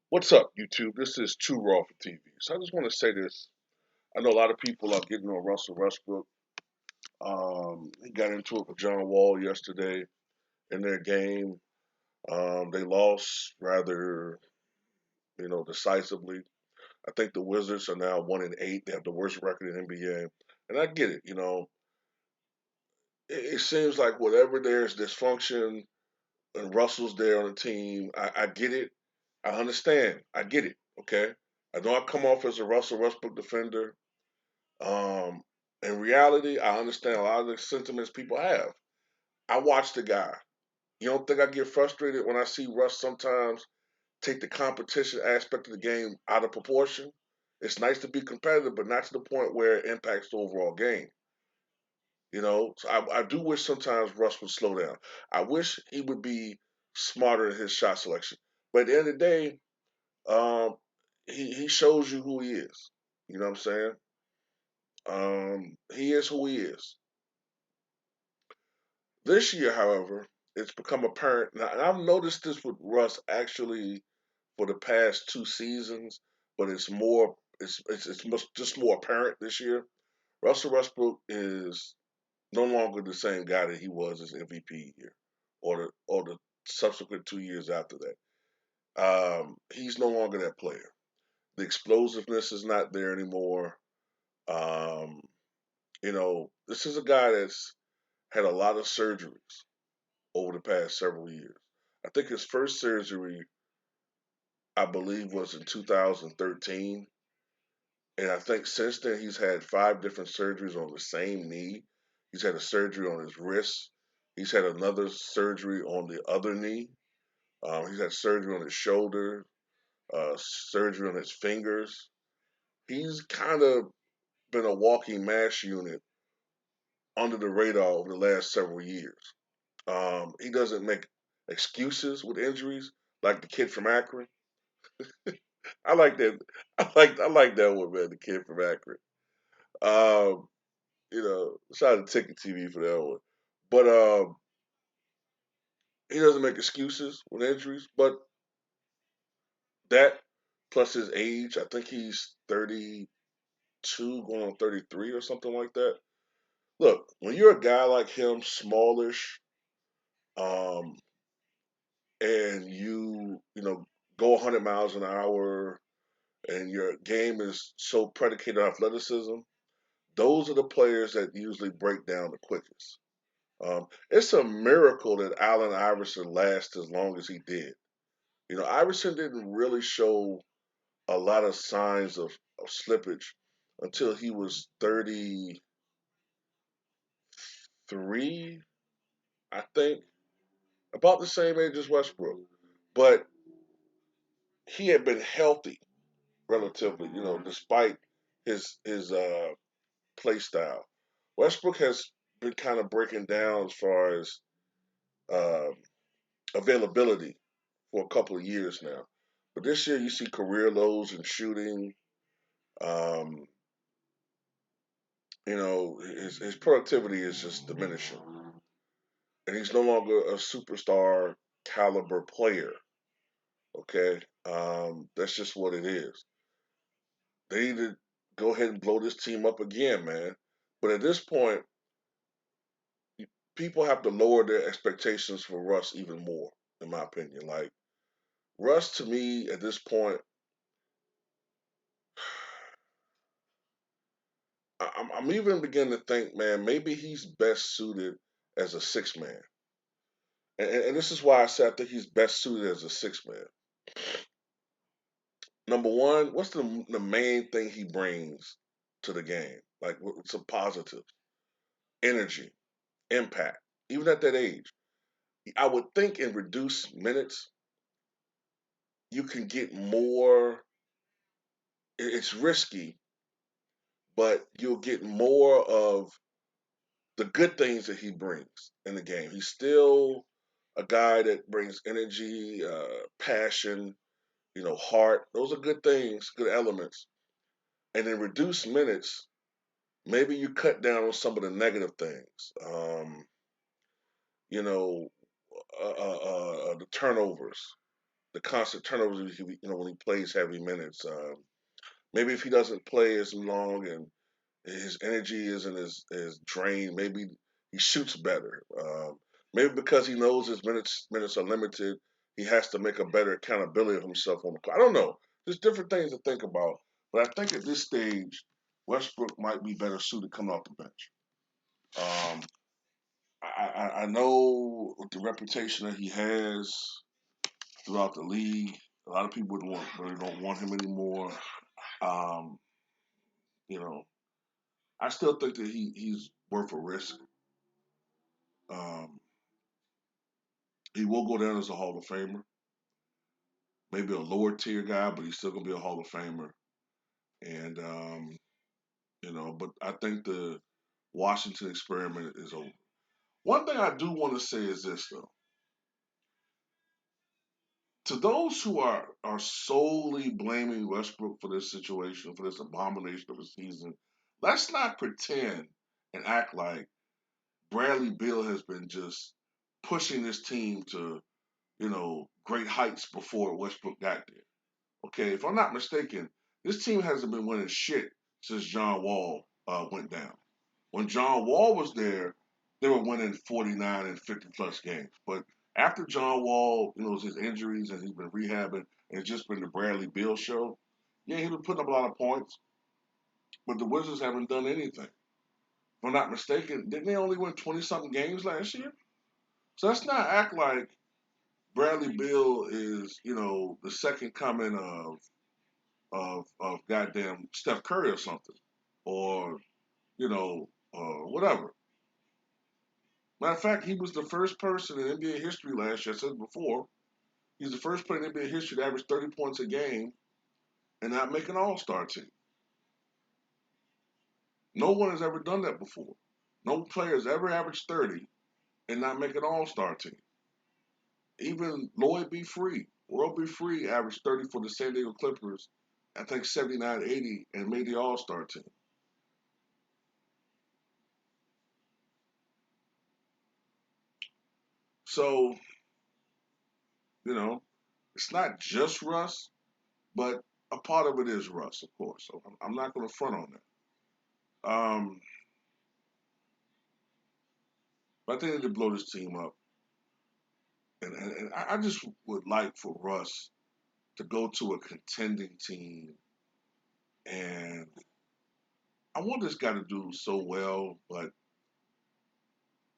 What's up, YouTube? This is Too Raw for TV. So I just want to say this. I know a lot of people are getting on Russell Westbrook. He got into it with John Wall yesterday in their game. They lost rather, decisively. I think the Wizards are now 1-8. They have the worst record in NBA, and I get it. It seems like whatever there's dysfunction and Russell's there on the team. I get it. I understand. I get it. Okay. I know I come off as a Russell Westbrook defender. Um, in reality, I understand a lot of the sentiments people have. I watch the guy. You don't think I get frustrated when I see Russ sometimes take the competition aspect of the game out of proportion? It's nice to be competitive, but not to the point where it impacts the overall game. So I do wish sometimes Russ would slow down. I wish he would be smarter in his shot selection. But at the end of the day, um, he shows you who he is. You know what I'm saying? He is who he is. This year, however, it's become apparent. Now, and I've noticed this with Russ actually for the past two seasons, but it's more just more apparent this year. Russell Westbrook is no longer the same guy that he was his MVP year, or the subsequent 2 years after that. He's no longer that player. The explosiveness is not there anymore. Um, this is a guy that's had a lot of surgeries over the past several years. I think his first surgery, I believe, was in 2013. And I think since then, he's had five different surgeries on the same knee. He's had a surgery on his wrist. He's had another surgery on the other knee. He's had surgery on his shoulder, surgery on his fingers. He's kind of been a walking mass unit under the radar over the last several years. He doesn't make excuses with injuries like the kid from Akron. I like that. I like that one, man. The kid from Akron. Um, shout out to Ticket TV for that one. But he doesn't make excuses with injuries. But that plus his age, I think he's 32, going on 33 or something like that. Look, when you're a guy like him, smallish, um, and you go 100 miles an hour, and your game is so predicated on athleticism, those are the players that usually break down the quickest. It's a miracle that Allen Iverson lasted as long as he did. Iverson didn't really show a lot of signs of slippage until he was 33, I think, about the same age as Westbrook. But he had been healthy relatively, despite his play style. Westbrook has been kind of breaking down as far as um, availability for a couple of years now. But this year, you see career lows in shooting. Um, his productivity is just diminishing, and he's no longer a superstar caliber player. Okay, that's just what it is. They need to go ahead and blow this team up again, man. But at this point, people have to lower their expectations for Russ even more, in my opinion. Like Russ, to me, at this point, I'm even beginning to think, man, maybe he's best suited as a six man. And this is why I say I think he's best suited as a six man. Number one, what's the main thing he brings to the game? Like, what's a positive? Energy, impact. Even at that age, I would think in reduced minutes, you can get more. It's risky, but you'll get more of the good things that he brings in the game. He's still a guy that brings energy, passion, heart. Those are good things, good elements. And in reduced minutes, maybe you cut down on some of the negative things. You know, the turnovers the constant turnovers. When he plays heavy minutes. Maybe if he doesn't play as long and his energy isn't as drained, maybe he shoots better. Maybe because he knows his minutes are limited, he has to make a better accountability of himself on the court. I don't know. There's different things to think about, but I think at this stage, Westbrook might be better suited coming off the bench. Um, I know with the reputation that he has throughout the league, a lot of people really don't want him anymore. Um, you know, I still think that he's worth a risk. Um, he will go down as a Hall of Famer, maybe a lower tier guy, but he's still gonna be a Hall of Famer. And but I think the Washington experiment is over. One thing I do want to say is this though. To those who are solely blaming Westbrook for this situation, for this abomination of a season, let's not pretend and act like Bradley Beal has been just pushing this team to, great heights before Westbrook got there. Okay, if I'm not mistaken, this team hasn't been winning shit since John Wall went down. When John Wall was there, they were winning 49 and 50 plus games. But after John Wall, his injuries and he's been rehabbing and it's just been the Bradley Beal show, yeah, he's been putting up a lot of points, but the Wizards haven't done anything. If I'm not mistaken, didn't they only win 20 something games last year? So let's not act like Bradley Beal is, the second coming of goddamn Steph Curry or something, or whatever. Matter of fact, he was the first person in NBA history last year. I said it before. He's the first player in NBA history to average 30 points a game and not make an All-Star team. No one has ever done that before. No player has ever averaged 30 and not make an All-Star team. Even Lloyd B. Free, World B. Free, averaged 30 for the San Diego Clippers, I think 79, 80, and made the All-Star team. So, you know, it's not just Russ, but a part of it is Russ, of course. So I'm not going to front on that. But I think they need to blow this team up. And I just would like for Russ to go to a contending team. And I want this guy to do so well, but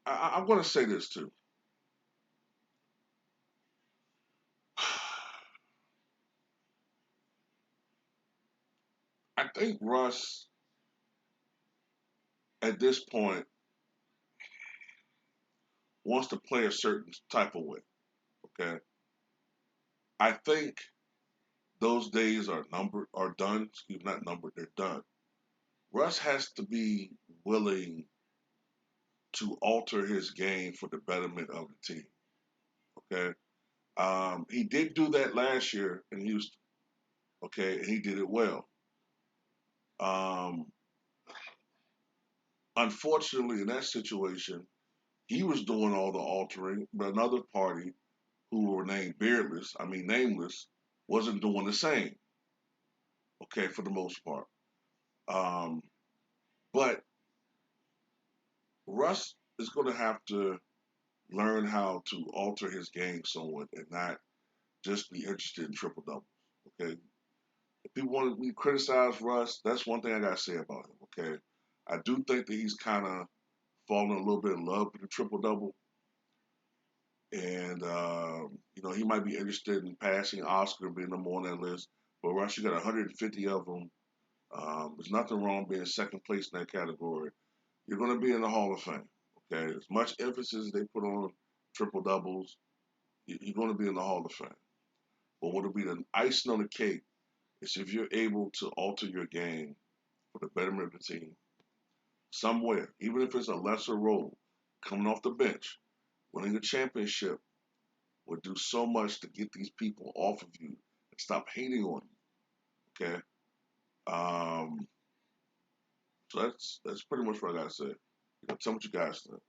I'm going to say this too. I think Russ, at this point, wants to play a certain type of way. Okay. I think those days are done. Excuse me, not numbered, they're done. Russ has to be willing to alter his game for the betterment of the team. Okay. He did do that last year in Houston. Okay, and he did it well. Um, Unfortunately, in that situation, he was doing all the altering, but another party who were nameless, wasn't doing the same. Okay, for the most part. Um, but Russ is going to have to learn how to alter his game somewhat and not just be interested in triple doubles. Okay, if people want to criticize Russ, that's one thing I got to say about him. Okay, I do think that he's kind of fallen a little bit in love with the triple double, and he might be interested in passing Oscar being number one on that list. But Russ, you got 150 of them. There's nothing wrong being second place in that category. You're going to be in the Hall of Fame. Okay, as much emphasis they put on triple doubles, you're going to be in the Hall of Fame. But what'll be the icing on the cake is if you're able to alter your game for the betterment of the team somewhere, even if it's a lesser role, coming off the bench, winning a championship would do so much to get these people off of you and stop hating on you. Okay, so that's pretty much what I gotta say. Tell me what you guys think.